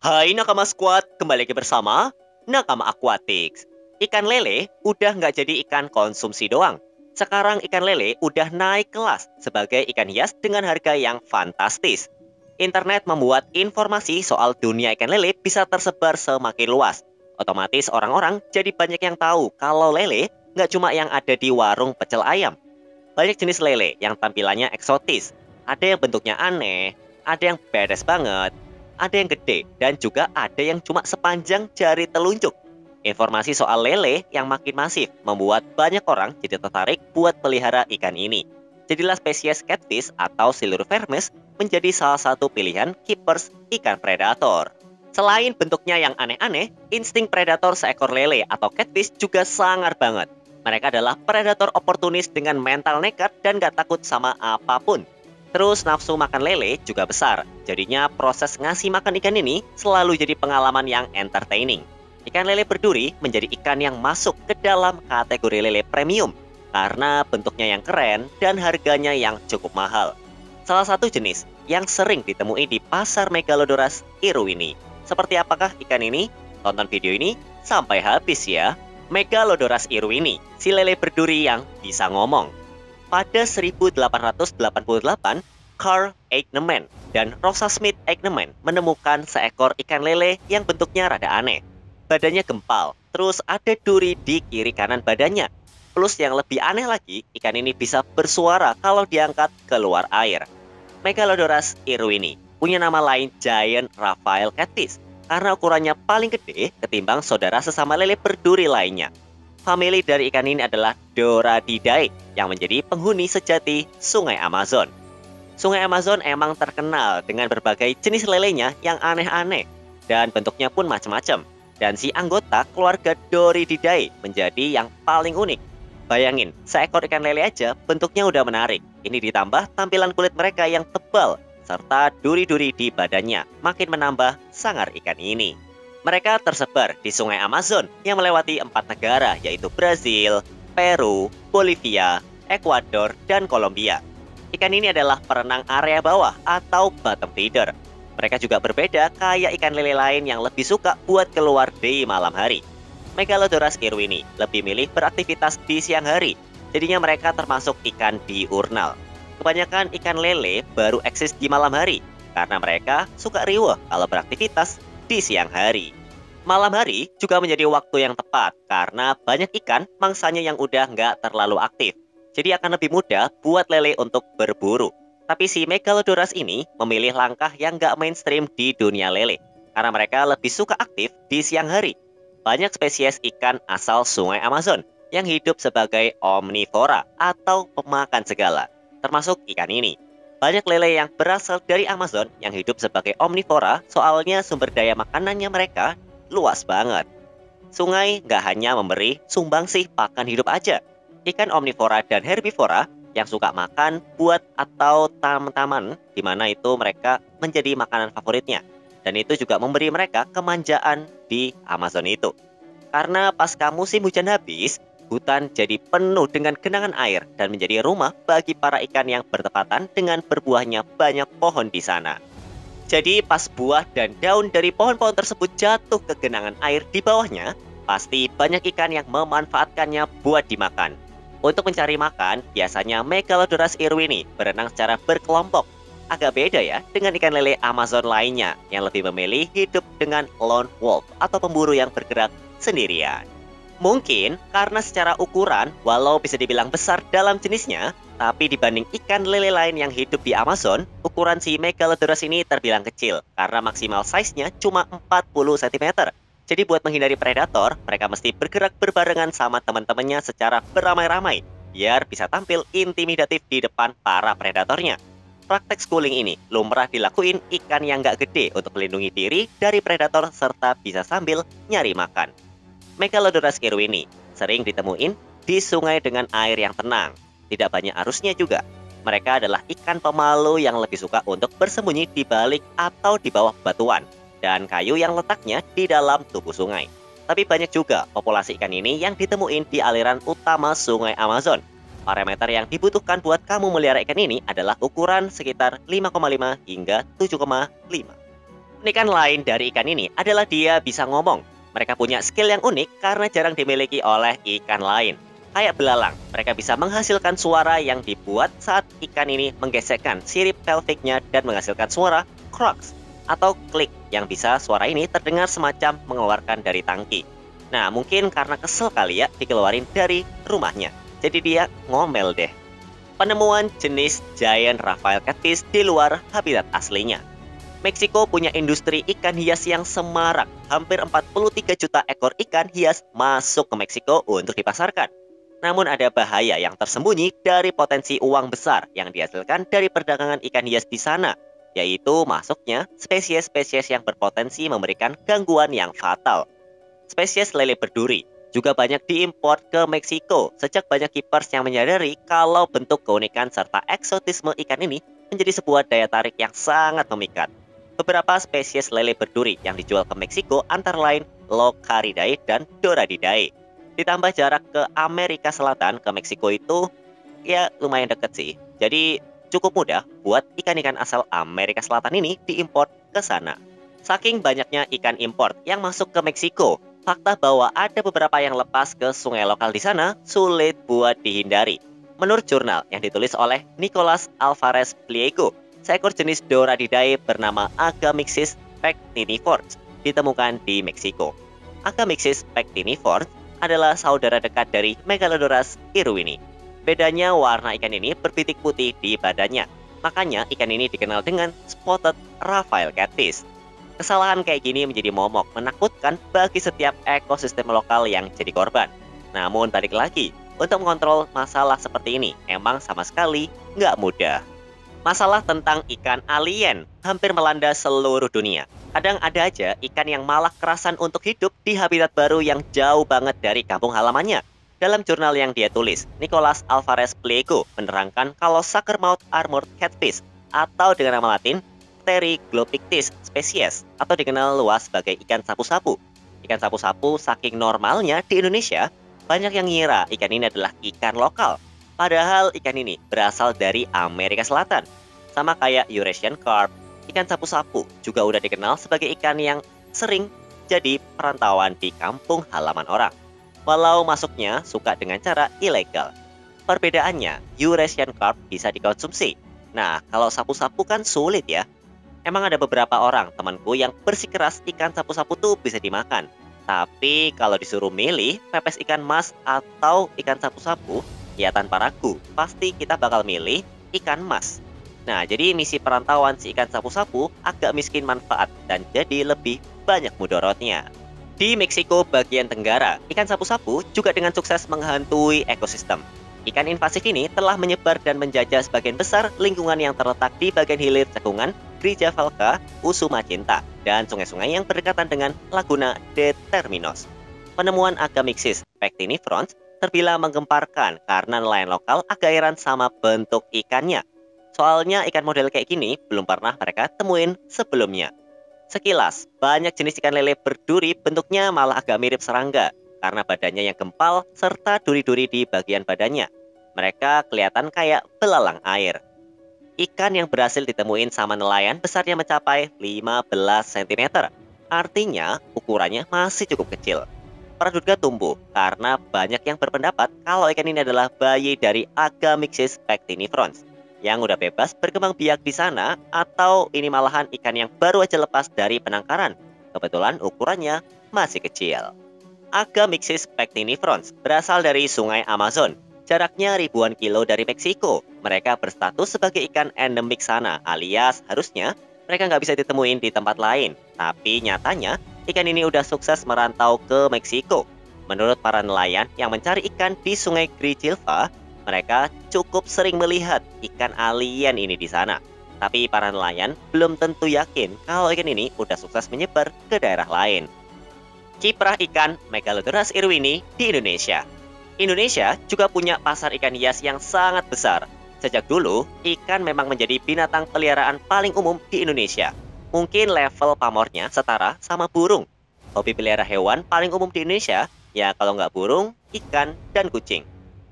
Hai Nakama Squad, kembali lagi bersama Nakama Aquatics. Ikan lele udah nggak jadi ikan konsumsi doang. Sekarang ikan lele udah naik kelas sebagai ikan hias dengan harga yang fantastis. Internet membuat informasi soal dunia ikan lele bisa tersebar semakin luas. Otomatis orang-orang jadi banyak yang tahu kalau lele nggak cuma yang ada di warung pecel ayam. Banyak jenis lele yang tampilannya eksotis. Ada yang bentuknya aneh, ada yang bedes banget, ada yang gede, dan juga ada yang cuma sepanjang jari telunjuk. Informasi soal lele yang makin masif membuat banyak orang jadi tertarik buat pelihara ikan ini. Jadilah spesies catfish atau siluriformes menjadi salah satu pilihan keepers ikan predator. Selain bentuknya yang aneh-aneh, insting predator seekor lele atau catfish juga sangar banget. Mereka adalah predator oportunis dengan mental nekat dan gak takut sama apapun. Terus nafsu makan lele juga besar. Jadinya proses ngasih makan ikan ini selalu jadi pengalaman yang entertaining. Ikan lele berduri menjadi ikan yang masuk ke dalam kategori lele premium karena bentuknya yang keren dan harganya yang cukup mahal. Salah satu jenis yang sering ditemui di pasar Megalodoras irwini. Seperti apakah ikan ini? Tonton video ini sampai habis ya. Megalodoras irwini, si lele berduri yang bisa ngomong. Pada 1888, Carl Eichnemann dan Rosa Smith Eichnemann menemukan seekor ikan lele yang bentuknya rada aneh. Badannya gempal, terus ada duri di kiri kanan badannya. Plus yang lebih aneh lagi, ikan ini bisa bersuara kalau diangkat keluar air. Megalodoras irwini punya nama lain Giant Raphael Catfish karena ukurannya paling gede ketimbang saudara sesama lele berduri lainnya. Famili dari ikan ini adalah Doradidae yang menjadi penghuni sejati Sungai Amazon. Sungai Amazon emang terkenal dengan berbagai jenis lelenya yang aneh-aneh dan bentuknya pun macam-macam. Dan si anggota keluarga Doradidae menjadi yang paling unik. Bayangin, seekor ikan lele aja bentuknya udah menarik. Ini ditambah tampilan kulit mereka yang tebal serta duri-duri di badannya makin menambah sangar ikan ini. Mereka tersebar di Sungai Amazon yang melewati 4 negara yaitu Brazil, Peru, Bolivia, Ekuador, dan Kolombia. Ikan ini adalah perenang area bawah atau bottom feeder. Mereka juga berbeda kayak ikan lele lain yang lebih suka buat keluar di malam hari. Megalodoras irwini lebih milih beraktivitas di siang hari, jadinya mereka termasuk ikan diurnal. Kebanyakan ikan lele baru eksis di malam hari karena mereka suka riweuh kalau beraktivitas di siang hari. Malam hari juga menjadi waktu yang tepat karena banyak ikan mangsanya yang udah nggak terlalu aktif. Jadi akan lebih mudah buat lele untuk berburu. Tapi si Megalodoras ini memilih langkah yang nggak mainstream di dunia lele karena mereka lebih suka aktif di siang hari. Banyak spesies ikan asal Sungai Amazon yang hidup sebagai omnivora atau pemakan segala, termasuk ikan ini. Banyak lele yang berasal dari Amazon yang hidup sebagai omnivora soalnya sumber daya makanannya mereka luas banget. Sungai nggak hanya memberi sumbangsih pakan hidup aja. Ikan omnivora dan herbivora yang suka makan buat atau taman-taman di mana itu mereka menjadi makanan favoritnya. Dan itu juga memberi mereka kemanjaan di Amazon itu. Karena pasca musim hujan habis, hutan jadi penuh dengan genangan air dan menjadi rumah bagi para ikan yang bertepatan dengan berbuahnya banyak pohon di sana. Jadi pas buah dan daun dari pohon-pohon tersebut jatuh ke genangan air di bawahnya, pasti banyak ikan yang memanfaatkannya buat dimakan. Untuk mencari makan, biasanya Megalodoras irwini berenang secara berkelompok. Agak beda ya dengan ikan lele Amazon lainnya yang lebih memilih hidup dengan lone wolf atau pemburu yang bergerak sendirian. Mungkin karena secara ukuran, walau bisa dibilang besar dalam jenisnya, tapi dibanding ikan lele lain yang hidup di Amazon, ukuran si Megalodoras ini terbilang kecil karena maksimal size-nya cuma 40 cm. Jadi buat menghindari predator, mereka mesti bergerak berbarengan sama teman-temannya secara beramai-ramai, biar bisa tampil intimidatif di depan para predatornya. Praktek schooling ini lumrah dilakuin ikan yang nggak gede untuk melindungi diri dari predator serta bisa sambil nyari makan. Megalodoras irwini sering ditemuin di sungai dengan air yang tenang, tidak banyak arusnya juga. Mereka adalah ikan pemalu yang lebih suka untuk bersembunyi di balik atau di bawah batuan dan kayu yang letaknya di dalam tubuh sungai. Tapi banyak juga populasi ikan ini yang ditemuin di aliran utama sungai Amazon. Parameter yang dibutuhkan buat kamu melihara ikan ini adalah ukuran sekitar 5,5 hingga 7,5. Keunikan lain dari ikan ini adalah dia bisa ngomong. Mereka punya skill yang unik karena jarang dimiliki oleh ikan lain. Kayak belalang, mereka bisa menghasilkan suara yang dibuat saat ikan ini menggesekkan sirip pelviknya dan menghasilkan suara croaks atau klik yang bisa suara ini terdengar semacam mengeluarkan dari tangki. Nah, mungkin karena kesel kali ya dikeluarin dari rumahnya. Jadi dia ngomel deh. Penemuan jenis giant Raphael catfish di luar habitat aslinya. Meksiko punya industri ikan hias yang semarak. Hampir 43 juta ekor ikan hias masuk ke Meksiko untuk dipasarkan. Namun ada bahaya yang tersembunyi dari potensi uang besar yang dihasilkan dari perdagangan ikan hias di sana, yaitu masuknya spesies-spesies yang berpotensi memberikan gangguan yang fatal. Spesies lele berduri juga banyak diimpor ke Meksiko sejak banyak keepers yang menyadari kalau bentuk keunikan serta eksotisme ikan ini menjadi sebuah daya tarik yang sangat memikat. Beberapa spesies lele berduri yang dijual ke Meksiko antara lain Locaridae dan Doradidae. Ditambah jarak ke Amerika Selatan ke Meksiko itu ya lumayan deket sih. Jadi cukup mudah buat ikan-ikan asal Amerika Selatan ini diimpor ke sana. Saking banyaknya ikan impor yang masuk ke Meksiko, fakta bahwa ada beberapa yang lepas ke sungai lokal di sana sulit buat dihindari. Menurut jurnal yang ditulis oleh Nicolas Alvarez Pliego, seekor jenis Doradidae bernama Agamixis pectinifors ditemukan di Meksiko. Agamixis pectinifors adalah saudara dekat dari Megalodorus irwini. Bedanya warna ikan ini berpitik putih di badannya. Makanya ikan ini dikenal dengan spotted Raphael catfish. Kesalahan kayak gini menjadi momok menakutkan bagi setiap ekosistem lokal yang jadi korban. Namun balik lagi, untuk mengontrol masalah seperti ini emang sama sekali nggak mudah. Masalah tentang ikan alien hampir melanda seluruh dunia. Kadang ada aja ikan yang malah kerasan untuk hidup di habitat baru yang jauh banget dari kampung halamannya. Dalam jurnal yang dia tulis, Nicolas Alvarez Pliego menerangkan kalau Suckermouth armored catfish atau dengan nama latin Pteryglopictis species atau dikenal luas sebagai ikan sapu-sapu. Ikan sapu-sapu saking normalnya di Indonesia, banyak yang ngira ikan ini adalah ikan lokal. Padahal ikan ini berasal dari Amerika Selatan. Sama kayak Eurasian carp, ikan sapu-sapu juga udah dikenal sebagai ikan yang sering jadi perantauan di kampung halaman orang. Walau masuknya suka dengan cara ilegal. Perbedaannya, Eurasian carp bisa dikonsumsi. Nah, kalau sapu-sapu kan sulit ya. Emang ada beberapa orang temanku yang bersikeras ikan sapu-sapu tuh bisa dimakan. Tapi kalau disuruh milih pepes ikan mas atau ikan sapu-sapu, ya tanpa ragu, pasti kita bakal milih ikan mas. Nah, jadi misi perantauan si ikan sapu-sapu agak miskin manfaat dan jadi lebih banyak mudorotnya. Di Meksiko bagian tenggara, ikan sapu-sapu juga dengan sukses menghantui ekosistem. Ikan invasif ini telah menyebar dan menjajah sebagian besar lingkungan yang terletak di bagian hilir cekungan Grija Falca, Usuma Cinta, dan sungai-sungai yang berdekatan dengan Laguna de Terminos. Penemuan Agamixis pectinifrons terbilang menggemparkan karena nelayan lokal agak heran sama bentuk ikannya. Soalnya ikan model kayak gini belum pernah mereka temuin sebelumnya. Sekilas, banyak jenis ikan lele berduri bentuknya malah agak mirip serangga karena badannya yang gempal serta duri-duri di bagian badannya. Mereka kelihatan kayak belalang air. Ikan yang berhasil ditemuin sama nelayan besarnya mencapai 15 cm. Artinya ukurannya masih cukup kecil. Praduga tumbuh karena banyak yang berpendapat kalau ikan ini adalah bayi dari Agamixis pectinifrons yang udah bebas berkembang biak di sana, atau ini malahan ikan yang baru aja lepas dari penangkaran. Kebetulan ukurannya masih kecil. Agamixis pectinifrons berasal dari sungai Amazon. Jaraknya ribuan kilo dari Meksiko. Mereka berstatus sebagai ikan endemik sana, alias harusnya mereka nggak bisa ditemuin di tempat lain. Tapi nyatanya, ikan ini udah sukses merantau ke Meksiko. Menurut para nelayan yang mencari ikan di sungai Grijalva, mereka cukup sering melihat ikan alien ini di sana. Tapi para nelayan belum tentu yakin kalau ikan ini udah sukses menyebar ke daerah lain. Kiprah ikan Megalodorus irwini di Indonesia. Indonesia juga punya pasar ikan hias yang sangat besar. Sejak dulu, ikan memang menjadi binatang peliharaan paling umum di Indonesia. Mungkin level pamornya setara sama burung. Hobi pelihara hewan paling umum di Indonesia, ya kalau nggak burung, ikan, dan kucing.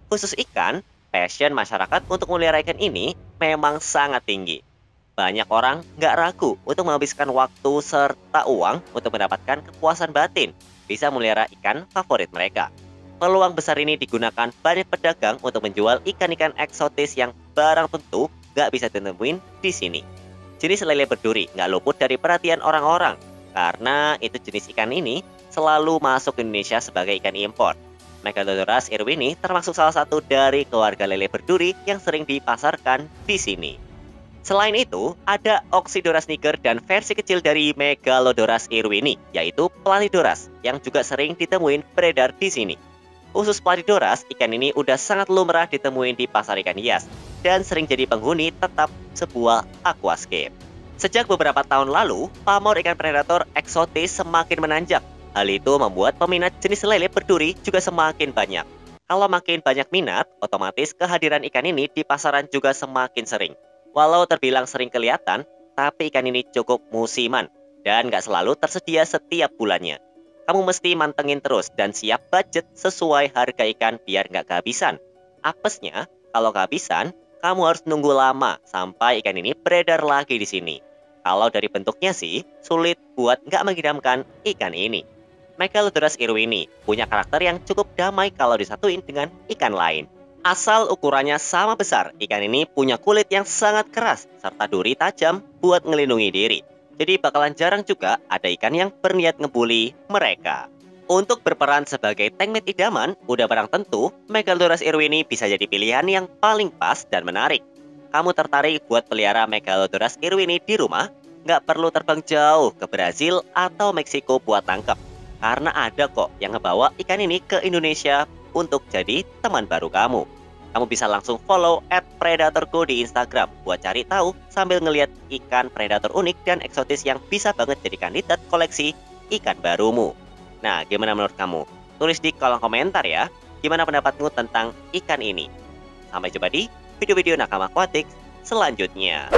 Khusus ikan, passion masyarakat untuk memelihara ikan ini memang sangat tinggi. Banyak orang nggak ragu untuk menghabiskan waktu serta uang untuk mendapatkan kepuasan batin, bisa melihara ikan favorit mereka. Peluang besar ini digunakan banyak pedagang untuk menjual ikan-ikan eksotis yang barang tentu nggak bisa ditemuin di sini. Jenis lele berduri nggak luput dari perhatian orang-orang, karena itu jenis ikan ini selalu masuk ke Indonesia sebagai ikan impor. Megalodoras irwini termasuk salah satu dari keluarga lele berduri yang sering dipasarkan di sini. Selain itu, ada Oxydoras niger dan versi kecil dari Megalodoras irwini, yaitu Platydoras, yang juga sering ditemuin beredar di sini. Khusus Platydoras, ikan ini udah sangat lumrah ditemuin di pasar ikan hias, dan sering jadi penghuni tetap sebuah aquascape. Sejak beberapa tahun lalu, pamor ikan predator eksotis semakin menanjak. Hal itu membuat peminat jenis lele berduri juga semakin banyak. Kalau makin banyak minat, otomatis kehadiran ikan ini di pasaran juga semakin sering. Walau terbilang sering kelihatan, tapi ikan ini cukup musiman dan nggak selalu tersedia setiap bulannya. Kamu mesti mantengin terus dan siap budget sesuai harga ikan biar nggak kehabisan. Apesnya, kalau kehabisan, kamu harus nunggu lama sampai ikan ini beredar lagi di sini. Kalau dari bentuknya sih, sulit buat nggak mengidamkan ikan ini. Megalodoras irwini punya karakter yang cukup damai kalau disatuin dengan ikan lain. Asal ukurannya sama besar, ikan ini punya kulit yang sangat keras serta duri tajam buat ngelindungi diri. Jadi bakalan jarang juga ada ikan yang berniat ngebully mereka. Untuk berperan sebagai tankmate idaman, udah barang tentu, Megalodoras irwini bisa jadi pilihan yang paling pas dan menarik. Kamu tertarik buat pelihara Megalodoras irwini di rumah? Nggak perlu terbang jauh ke Brazil atau Meksiko buat tangkap. Karena ada kok yang ngebawa ikan ini ke Indonesia untuk jadi teman baru kamu. Kamu bisa langsung follow @predatorgo di Instagram buat cari tahu sambil ngeliat ikan predator unik dan eksotis yang bisa banget jadi kandidat koleksi ikan barumu. Nah, gimana menurut kamu? Tulis di kolom komentar ya, gimana pendapatmu tentang ikan ini. Sampai jumpa di video-video Nakama Aquatics selanjutnya.